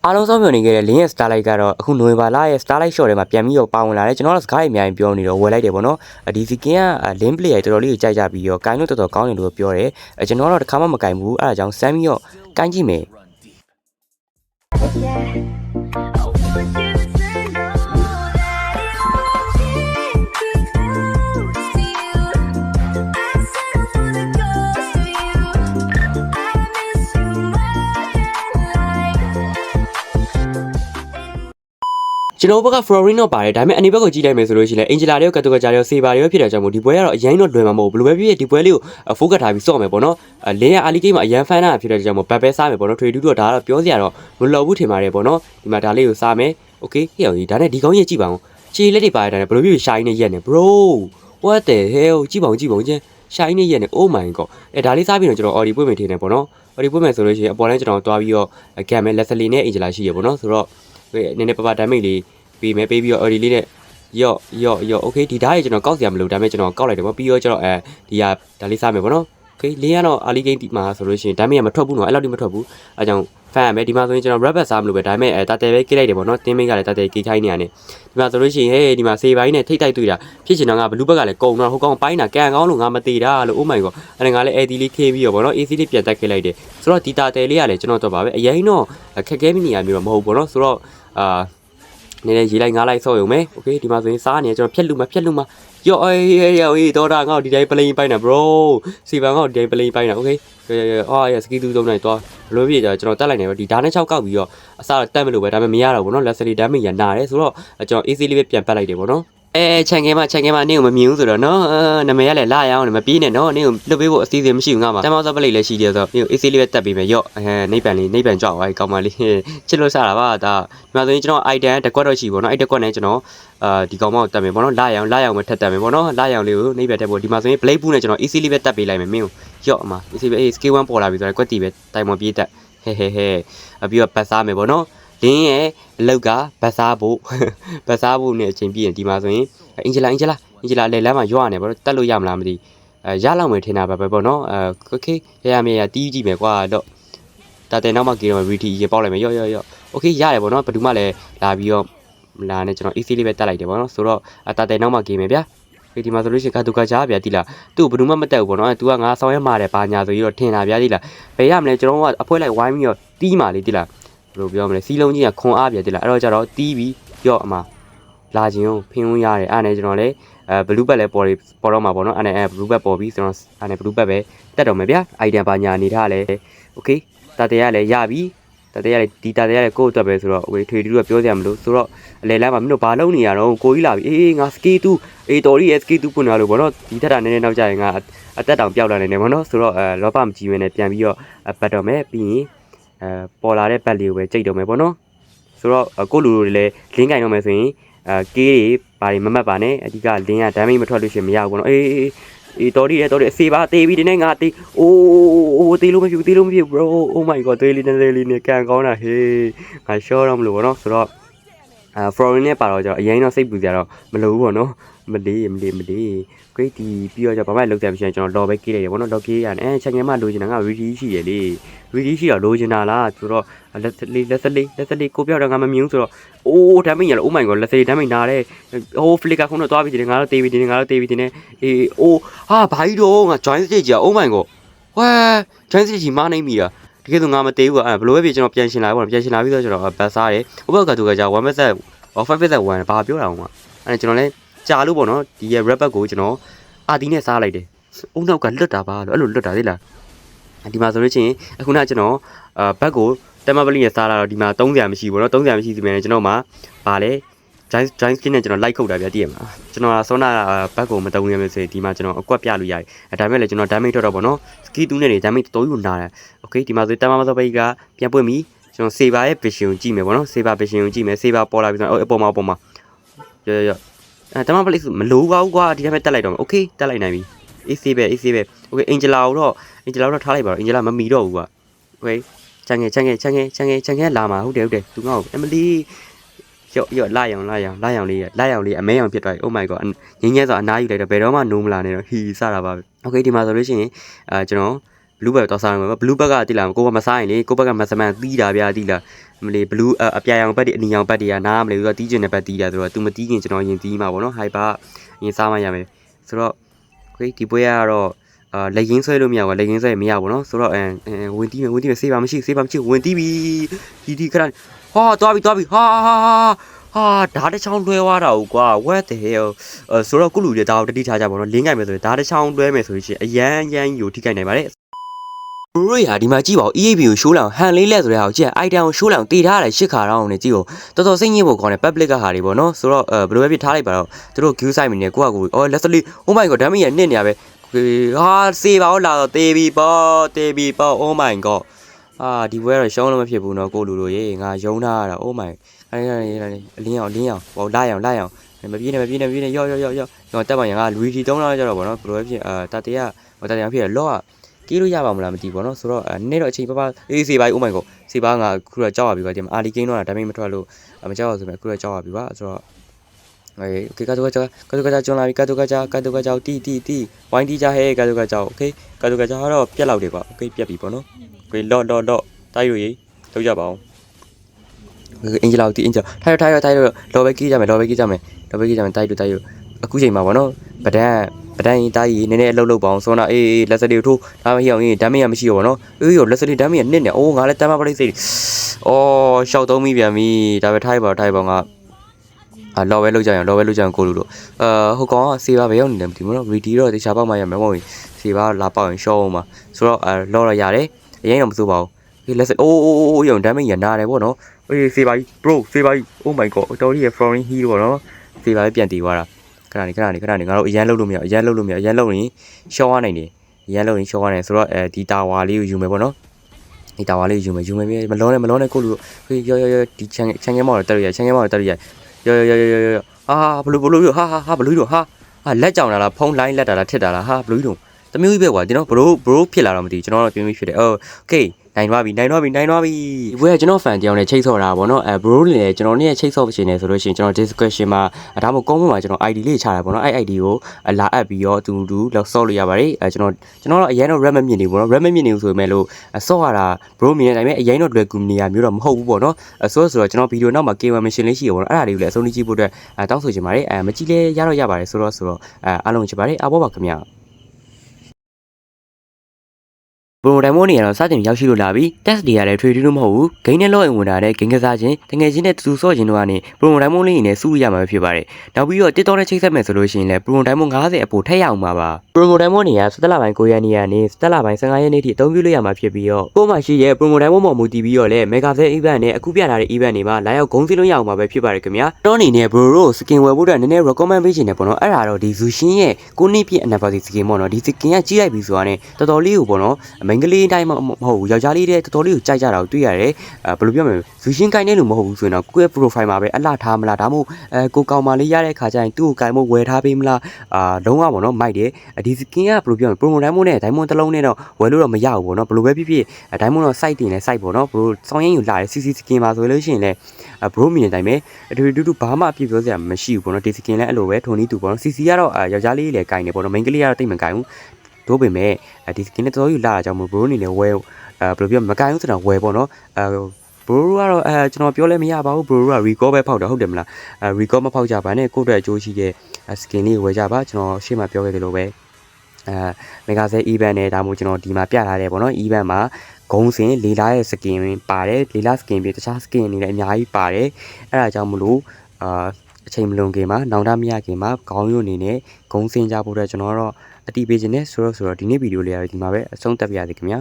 အားလုံးဆုံးမြင်နေခဲ့တဲ့ link ရဲ့ starlight ကတော့အခုနိုဝင်ဘာလရဲ့ starlight shot ထဲမှာပြန်ပြီးတော့ပါဝင်လာတယ်ကျွန်တော်တို့စကားအများကြီးပြောနေတော့ဝယ်လိုက်တယ်ပေါ့နော်ဒီစီကင်က link play တော်တော်လေးကိုကြိုက်ကြပြီးတော့ကိုင်းလို့တော်တော်ကောင်းတယ်လို့ပြောတယ်ကျွန်တော်ကတော့တစ်ခါမှမကိုင်းဘူးအဲ့ဒါကြောင့်စမ်းပြီးတော့ကိုင်းကြည့်မယ်ကျွန်တော်ဘက်က Florino ပါတယ်ဒါပေမဲ့အနေဘက်ကိုကြည့်လိုက်မယ်ဆိုလို့ရှိရင် Angela တွေကိုကတ်တူကကြာတွေကို Saber တွေကိုဖြစ်တဲ့အကြောင်းမို့ဒီပွဲကတော့အရင်တော့လွယ်မှာမဟုတ်ဘူးဘယ်လိုပဲဖြစ်ဖြစ်ဒီပွဲလေးကို focus ထားပြီးစော့မယ်ပေါ့နော်လင်းရ Ali Game မှာအရင် fan တာဖြစ်တဲ့အကြောင်းမို့ဘတ်ပဲစားမယ်ပေါ့နော် trade 2တော့ဒါကတော့ပြောစရာတော့မလိုဘူးထင်ပါတယ်ပေါ့နော်ဒီမှာဒါလေးကိုစားမယ် okay ဟဲ့အောင်ကြီးဒါနဲ့ဒီကောင်းကြီးကြည့်ပါဦးခြေလက်တွေပါတယ်ဒါနဲ့ဘယ်လိုဖြစ်ရှာရင်းနဲ့ရက်နေ bro what the hell ကြည့်ပါဦးချင်းရှာရင်းနဲ့ရက်နေ oh my god ဒါလေးစားပြီးတော့ကျွန်တော် Audi ပွင့်မယ်ထင်တယ်ပေါ့နော် Audi ပွင့်မယ်ဆိုလို့ရှိရင်အပေါ်တိုင်းကျွန်တော်တွားပြီးတော့ gam နဲ့ Leslie နဲ့ Angela ရှိရပေါ့နော်ဆိုတော့နည်းနည်းပါ damage လေးပေးမယ်ပေးပြီးတော့ Audi လေးနဲ့ရော့ okay ဒီဓာတ်ရေကျွန်တော်ကောက်စရာမလိုဒါပေမဲ့ကျွန်တော်ကောက်လိုက်တယ်ပေါ့ပြီးတော့ကျွန်တော်ဒီဟာဒါလေးစားမယ်ပေါ့နော် okay လင်းကတော့ Ali Game မှာဆိုလို့ရှိရင် damage မထွက်ဘူးနော်အဲ့လောက်ထိမထွက်ဘူးအဲကြောင့် fan ရမယ်ဒီမှာဆိုရင်ကျွန်တော် rabbit စားမလို့ပဲဒါပေမဲ့တာတယ်ပဲကိလိုက်တယ်ပေါ့နော်တင်းမိတ်ကလည်းတာတယ်ကိခိုင်းနေရတယ်ဒီမှာဆိုလို့ရှိရင်ဟေးဒီမှာစေပိုင်းနဲ့ထိတ်တိုက်တွေ့တာဖြစ်ချင်တော့ငါဘလူးဘက်ကလည်းကုံတော့ဟိုကောင်ပိုင်းတာကန်ကောင်းလို့ငါမသေးတာလို့ oh my god အဲ့ဒါငါလည်း AD လေးခင်းပြီးတော့ပေါ့နော် AC လေးပြန်တက်ခဲ့လိုက်တယ်ဆိုတော့ဒီတာတယ်လေးကလည်းကျွန်တော်တော့ပါပဲအရင်တော့ခက်ခဲမိနေရမျိုးတော့မဟုတ်ဘူးပေါ့နော်ဆိုတော့နည်းနည်းရေးလိုက်ငားလိုက်ဆော့ရုံပဲโอเคဒီမှာဆိုရင်စားနေကျွန်တော်ဖြက်လူမှာရော့အေးတော်တာငါ့ကိုဒီတိုင်း plane ပိုင်းတာ bro စီပန်ငါ့ကိုဒီတိုင်း plane ပိုင်းတာโอเคစကီတူသုံးနိုင်တော့ဘလို့ဖြစ်ကြကျွန်တော်တက်လိုက်နေတော့ဒီဓာတ်နဲ့6ကောက်ပြီးတော့အစားတက်မလို့ပဲဒါပေမဲ့မရတော့ဘူးเนาะ Leslie damage ရနာတယ်ဆိုတော့ကျွန်တော် AC လေးပဲပြန်ပတ်လိုက်တယ်ပေါ့နော်ခြံခဲမနင်းကိုမမြင်ဘူးဆိုတော့နော်နာမည်ကလည်းလာရအောင်မပြေးနဲ့နော်နင်းကိုလွတ်ပေးဖို့အစီအစဉ်မရှိဘူးငါမှာတမောက်စပလိတ်လည်းရှိတယ်ဆိုတော့နင်းကို AC လေးပဲတက်ပေးမယ်ရော့နိဗ္ဗာန်ကြောက်သွားပြီကောင်းပါလိချစ်လို့စားတာပါဒါဒီမှာဆိုရင်ကျွန်တော် item တစ်ကွက်တော့ရှိပေါ့နော်အဲ့တစ်ကွက်နဲ့ကျွန်တော်ဒီကောင်မောက်တက်မယ်ပေါ့နော်လာရအောင်ပဲထပ်တက်မယ်ပေါ့နော်လာရအောင်လေးကိုနိဗ္ဗာန်တက်ဖို့ဒီမှာဆိုရင် blade boot နဲ့ကျွန်တော် AC လေးပဲတက်ပေးလိုက်မယ်မင်းကိုရော့အမ AC ပဲ skill 1ပေါ်လာပြီဆိုတော့ကွက်တီပဲတိုင်မပြေးတက်ဟဲပြီးတော့ပတ်စားမယ်ပေါ့နော်လင်းရဲ့အလောက်ကဘတ်စားဖို့နဲ့အချိန်ပြည့်ရင်ဒီမှာဆိုရင်အင်ဂျလာလေလမ်းမှာရွာနေပေါ့တက်လို့ရမလားမသိရလောက်မယ်ထင်တာပဲပေါ့နော်โอเคရမယ်တီးကြည့်မယ်ကွာတော့တာတဲ့နောက်မှကေတော့ VT ရေပေါက်လိုက်မယ်ရော့โอเคရတယ်ပေါ့နော်ဘယ်သူမှလည်းလာပြီးတော့လာနေကျွန်တော် AC လေးပဲတက်လိုက်တယ်ပေါ့နော်ဆိုတော့တာတဲ့နောက်မှကေမယ်ဗျာဒီမှာဆိုလို့ရှိရင်ကတူကကြားဗျာတိလားသူ့ဘယ်သူမှမတက်ဘူးပေါ့နော် तू ကငါဆောင်ရမှာတယ်ဘာညာဆိုပြီးတော့ထင်တာဗျာတိလားဘယ်ရမလဲကျွန်တော်ကအဖွဲလိုက်ဝိုင်းပြီးတော့တီးမာလေးတိလားဘယ်လိုပြောမလဲစီးလုံးကြီးကခွန်အားပြတယ်လားအဲ့တော့ကျတော့တီးပြီးရော့အမလာခြင်းကိုဖင်ဝင်ရတယ်အဲ့နဲ့ကျွန်တော်လည်းဘလူးဘက်လည်းပေါ်တော့မှာပေါ့နော်အဲ့နဲ့ဘလူးဘက်ပေါ်ပြီးကျွန်တော်အဲ့နဲ့ဘလူးဘက်ပဲတက်တော့မယ်ဗျာအိုင်တန်ပါညာနေထားလဲโอเคတာတဲရလည်းရပြီတာတဲရလည်းဒီတာတဲရလည်းကိုယ့်အတွက်ပဲဆိုတော့โอเคထွေတူကပြောစရာမလိုဆိုတော့အလဲလမ်းမှာမင်းတို့ဘာလုပ်နေရတော့ကိုကြီးလာပြီအေးငါစကီတူတော်ရီစကီတူပွင့်လာလို့ပေါ့နော်ဒီထက်တာနည်းနည်းနောက်ကျရင်ငါအသက်တောင်ပျောက်လာနေတယ်ပေါ့နော်ဆိုတော့လောဘမကြည့်မနဲ့ပြန်ပြီးတော့ပတ်တော့မယ်ပြီးရင်ပေါ်လာတဲ့ဘက်လေးကိုပဲကြိတ်တော့မယ်ပေါ့နော်ဆိုတော့ကိုလူတွေလည်းလင်းကင်တော့မယ်ဆိုရင်ကေးတွေဘာတွေမမှတ်ပါနဲ့အဓိကလင်းက damage မထွက်လို့ရှိရင်မရဘူးပေါ့နော်အေးတော်ဒီအစေးပါတေးပြီးဒီနေ့ငါတေးအိုးတေးလို့မဖြစ် bro oh my god တေးလေးနဲ့ကန်ကောင်းတာဟေးငါရှော့တော့မလို့ပေါ့နော်ဆိုတော့Florino နဲ့ပါတော့ကျတော့အရင်တော့စိတ်ပူကြတော့မလို့ဘူးပေါ့နော်မလေး great ဒီပြီးတော့ကျဘာမှလောက်တယ်မရှိရင်ကျွန်တော် log ပဲကေးလိုက်တယ်ပေါ့နော် log ကေးရတယ်ချက်ငယ်မှလိုချင်တာငါ ready ရှိရလေ ready ရှိတော့လိုချင်တာလားဆိုတော့လက်စလေးကိုပြောက်တော့ငါမမြင်ဘူးဆိုတော့အိုး damage ရလား oh my god လက်စလေး damage နားတယ်ဟို flicker ခုနတော့သွားပြီးတယ်ငါတော့တေးပြီးတယ်အေးအိုးဟာဘာကြီးတော့ငါ join stage ကြီး oh my god ဝါ join stage ကြီးမနိုင်မိတာတကယ်ဆိုငါမသေးဘူးဘလို့ပဲဖြစ်ကျွန်တော်ပြန်ရှင်လာပြီးတော့ကျွန်တော်ဘတ်စားတယ်ဟိုဘက်ကတူကကြာ 1 message 5 ဘာပြောတာအောင်အဲ့ကျွန်တော်လည်းကြာလို့ပေါ့နော်ဒီရဲ့ rabbit ကိုကျွန်တော်အာတီနဲ့စားလိုက်တယ်အုံနောက်ကလွတ်တာပါလို့အဲ့လိုလွတ်တာလေလားဒီမှာဆိုလို့ချင်းအခုနကျွန်တော်ဘတ်ကိုတက်မပလီနဲ့စားလာတော့ဒီမှာ300မရှိဘူးเนาะ300မရှိဆိုပြန်ကျွန်တော်မှာဗာလဲ giant skin နဲ့ကျွန်တော် like ခုတ်တာဗျာတည်ရမှာကျွန်တော်ဆောနာဘတ်ကိုမတုံးရမယ်ဆိုဒီမှာကျွန်တော်အကွက်ပြလို့ရတယ်ဒါပေမဲ့လည်းကျွန်တော် damage တော့ပေါ့နော် ski 2နဲ့နေ damage တော်ယူနာတယ် okay ဒီမှာဆိုတမမသောပိတ်ကပြန်ပွင့်ပြီကျွန်တော် saber ရဲ့ vision ကိုကြည့်မယ်ပေါ့နော် saber vision ကိုကြည့်မယ် saber ပေါ်လာပြီဆိုတော့အပေါ်မှာရောတမပလိမလိုပါဘူးကွာဒီတိုင်းပဲတက်လိုက်တော့မယ် okay တက်လိုက်နိုင်ပြီ AC ပဲ okay Angela ကိုတော့ထားလိုက်ပါတော့ Angela မမီတော့ဘူးကွာ okay ချန်ငယ်လာမှာဟုတ်တယ်သူငါ့ကို Emily ရော့လာရောင်လေးအမဲအောင်ဖြစ်သွားပြီ oh my god ငင်းဆိုအနားယူလိုက်တော့ဘယ်တော့မှနိုးမလာနဲ့တော့ဟီစတာပါပဲ okay ဒီမှာဆိုလို့ရှိရင်ကျွန်တော် blue bag တော့စားရမှာ blue bag ကတိလာကိုကမစားရင်လေကိုဘက်ကမစမန်တီးတာဗျာတိလာမလေး blue အပြာရောင်ဘက်ဒီအနီရောင်ဘက်တွေကနားမလေးဆိုတော့တီးကျင်တဲ့ဘက်တီးတာဆိုတော့ तू မတီးခင်ကျွန်တော်ရင်တီးမှာပေါ့နော် hyper ရင်စားမှရမယ်ဆိုတော့ခေဒီပွဲကတော့လက်ရင်းဆွဲလို့မရဘူးလက်ရင်းဆွဲမရဘူးနော်ဆိုတော့ဝင်တီးမယ်စေးပါမရှိဝင်တီးပြီဒီခဏဟာသွားပြီဟာဓာတ်တစ်ချောင်းလွှဲသွားတာကွာ what the hell ဆိုတော့ကုလူတွေဒါကိုတတိထားကြပါတော့လင်းကြိုင်မယ်ဆိုရင်ဓာတ်တစ်ချောင်းလွှဲမယ်ဆိုရင်အရန်ယူထိခိုက်နိုင်ပါတယ်ဘရိုရာဒီမှာကြည့်ပါဦး EAB ကိုရှိုးလောင်ဟန်လေးလက်ဆိုတဲ့ဟာကိုကြည့် item ကိုရှိုးလောင်တည်ထားတယ်ရှစ်ခါတောင်းနေကြည့်ကိုတော်စိတ်ညစ်ဖို့ခေါ်တယ် public ကဟာတွေပေါ့နော်ဆိုတော့ဘယ်လိုပဲဖြစ်ထားလိုက်ပါတော့သူတို့ queue site မနေကိုကကိုလက်စလီ oh my god ဓာတ်မီရနစ်နေရပဲဟာစေးပါဦးလာတော့တေးပြီပေါ့ oh my god ဒီဘွဲတော့ရှုံးလို့မဖြစ်ဘူးနော်ကိုလူတို့ရေငါယုံထားတာ oh my အလင်းအောင်ဟောလာအောင်မပြေးနဲ့ရောတက်ပါရင်ငါလူကြီးတုံးလာကြတော့ဗောနော်ဘယ်လိုဖြစ်တတရဖြစ်ရလော့ကီးလို့ရပါမလားမသိဘူးเนาะဆိုတော့နေ့တော့အချိန်ပါအေးစေးပါ oh my god စေးပါငါခုတော့ကြောက်ရပြီကွာဒီမှာအာလီကိန်းတော့ဒါပေမဲ့မထွက်လို့မကြောက်ရဆိုပေမဲ့ခုတော့ကြောက်ရပြီကွာဆိုတော့okay ကတုကကြကျွန်းလာပြီကတုကကြတီဝိုင်းတီကြဟဲကတုကကြ okay ကတုကကြကတော့ပြက်လောက်တယ်ကွာ okay ပြက်ပြီပေါ့နော် okay လော့တိုက်ရရေးထုတ်ကြပါအောင်အင်ဂျီလောက်တီအင်ဂျီထိုင်လော်ပဲကြီးကြမယ်တိုက်အခုချိန်မှာပေါ့နော်ပဒန်းတိုင်းနည်းနည်းအလုပ်လုပ်ပါအောင်စောနာအေးလက်စလေးထိုးဒါမှမဟုတ်ရင်ဓာတ်မရမရှိရောပေါ့နော်အေးရောလက်စလေးဓာတ်မရနစ်နေအိုးငါလည်းတမ်းမပလိစိတ်ရှောက်သုံးမိပြန်ပြီဒါပဲထိုင်ပါငါလော်ပဲလုပ်ကြရအောင်ကိုလူတို့ဟိုကောင်ကစေပါပဲရောက်နေတယ်မသိဘူးနော်ရီဒီတော့တခြားပေါက်မှရမယ်မဟုတ်ရင်စေပါလာပေါက်ရင်ရှော့အောင်ပါဆိုတော့လော်ရရတယ်အရင်တော့မစိုးပါဘူးဒီလက်စအိုးရုံဓာတ်မရနာတယ်ပေါ့နော်အေးစေပါကြီး bro စေပါကြီး oh my god တော်ကြီးရဲ့ flooring heat ပေါ့နော်စေပါပဲပြန်တည်သွားတာခဏနေငါတို့အရန်လှုပ်လို့မရအရန်လှုပ်ရင်ရှော့ရနိုင်တယ်အရန်လှုပ်ရင်ရှော့ရနိုင်ဆိုတော့ဒီတာဝါလေးကိုယူမယ်ပေါ့နော်ဒီတာဝါလေးယူမယ်မလုံးနဲ့ကိုလူရောဒီချန်ငယ်မော်တက်ရရောဘလူးတို့ဟာဘလူးတို့ဟာလက်ကြောင်လာလားဖုံးလိုင်းလက်တာလားထစ်တာလားဟာဘလူးတို့တမျိုးကြီးပဲကွာကျွန်တော်ဘရိုဖြစ်လာတော့မသိကျွန်တော်တော့ပြင်းပြဖြစ်တယ်okay နိုင်သွားပြီဒီဘွဲကျွန်တော် fan တယောက်နဲ့ချိတ်ဆော့တာပေါ့နော်bro လည်းကျွန်တော်နဲ့ချိတ်ဆော့ရှင်နေဆိုလို့ရှိရင်ကျွန်တော် description မှာဒါမှမဟုတ် comment မှာကျွန်တော် ID လေးချတာပေါ့နော်အဲ့ ID ကိုလာအပ်ပြီးတော့တူလောက်ဆော့လို့ရပါတယ်ကျွန်တော်တော့အရင်တော့ red မမြင်နေဘူးပေါ့နော် red မမြင်နေဘူးဆိုပေမဲ့လို့ဆော့ရတာ bro မြင်တဲ့အတိုင်းပဲအရင်တော့လွယ်ကူနေရမျိုးတော့မဟုတ်ဘူးပေါ့နော်ဆိုတော့ကျွန်တော်ဗီဒီယိုနောက်မှာ K1 mission လေးရှိရပေါ့နော်အဲ့ဒါလေးကိုလည်းအဆုံးထိကြည့်ဖို့အတွက်တောင်းဆိုချင်ပါတယ်မကြည့်လဲရပါတယ်ဆိုတော့အားလုံးချစ်ပါတယ်အားပေါ်ပါခင်ဗျာဘရိုတိုင်မိုးနေရတော့စတင်ရောက်ရှိလို့လာပြီး test တွေရတယ် trade လို့မဟုတ်ဘူး gain နဲ့ log in ဝင်တာတဲ့ gain ကစားခြင်းတကယ်ချင်းနဲ့တူဆော့ခြင်းတို့ကနေဘရိုတိုင်မိုးလေးနေစုရမှာဖြစ်ပါတယ်နောက်ပြီးတော့ TikTok နဲ့ချိတ်ဆက်မယ်ဆိုလို့ရှိရင်လည်းဘရိုတိုင်မိုး90အပိုထက်ရအောင်ပါဘရိုတိုင်မိုးနေရ17လပိုင်း9ရက်နေ့ကနေ17လပိုင်း15ရက်နေ့ထိအသုံးပြုလို့ရမှာဖြစ်ပြီးတော့ကိုမှရှိရဲ့ဘရိုတိုင်မိုးပေါ်မူတည်ပြီးတော့လည်း mega sale event နဲ့အခုပြထားတဲ့ event တွေမှာလာရောက်ဂုံးစီလို့ရအောင်ပါပဲဖြစ်ပါတယ်ခင်ဗျာတော့အနေနဲ့ဘရိုတို့ skin ဝယ်ဖို့အတွက်နည်းနည်း recommend ပေးချင်တယ်ပေါ့နော်အဲ့ဒါတော့ဒီ Zushin ရဲ့ကိုနှစ်ပြည့် anniversary skin ပေါ့နော်ဒီ skin ကကြီးလိုက်ပြီဆိုတာနဲ့တော်တော်လေးကိုပေါ့နော်မိန်းကလေးတိုင်းမဟုတ်ဘူးယောက်ျားလေးတဲ့တော်တော်လေးကိုကြိုက်ကြတာကိုတွေ့ရတယ်ဘယ်လိုပြောမလဲဇူရှင်းကိုင်းနေလို့မဟုတ်ဘူးဆိုရင်တော့ကိုယ့်ရဲ့ profile မှာပဲအလှထားမလားဒါမှမဟုတ်ကိုကောင်မလေးရတဲ့ခါကျရင်သူ့ကိုကိုင်မို့ဝယ်ထားပေးမလားလုံးဝပေါ့နော်မိုက်တယ်ဒီ skin ကဘယ်လိုပြောမလဲ promo diamond နဲ့ diamond တစ်လုံးနဲ့တော့ဝယ်လို့တော့မရဘူးပေါ့နော်ဘယ်လိုပဲဖြစ်ဖြစ် diamond တော့ site တင်လဲ site ပေါ့နော်ဘယ်လိုစောင်းရင်ယူလာတယ် CC skin ပါဆိုလို့ရှိရင်လည်းဘရိုမီနေတိုင်းပဲအတူဘာမှအပြည့်ပြောစရာမရှိဘူးပေါ့နော်ဒီ skin လည်းအဲ့လိုပဲထုံနီးတူပေါ့နော် CC ကတော့ယောက်ျားလေးလည်းကိုင်နေပေါ့နော်မိန်းကလေးကတော့တိတ်မကိုင်ဘူးတို့ပေမဲ့ဒီ skin နဲ့တော်တော်ယူလာတာကြောင့်မို့ဘရိုအနေနဲ့ဝယ်ဘယ်လိုပြောမကိုင်ဘူးဆိုတော့ဝယ်ပေါ့နော်ဘရိုကတော့ကျွန်တော်ပြောလဲမရပါဘူးဘရိုက record ပဲဖောက်တာဟုတ်တယ်မလားrecord မဖောက်ကြပါနဲ့ကိုယ့်အတွက်အကျိုးရှိတဲ့ skin လေးဝယ်ကြပါကျွန်တော်ရှေ့မှာပြောခဲ့သလိုပဲmega sale event နဲ့ဒါမှမဟုတ်ကျွန်တော်ဒီမှာပြထားတယ်ပေါ့နော် event မှာဂုံးစင်လေလာရဲ့ skin ပါတယ်လေလာ skin ပြီးတခြား skin တွေလည်းအများကြီးပါတယ်အဲ့ဒါကြောင့်မလို့အချိန်မလွန်ခင်မှာနောင်တမရခင်မှာခေါင်းရုံအနေနဲ့ဂုံးစင်ကြဖို့အတွက်ကျွန်တော်တော့အတိပေးခြင်းနဲ့ဆိုတော့ဒီနေ့ဗီဒီယိုလေးရဒီမှာပဲအဆုံးသတ်ပြရစီခင်ဗျာ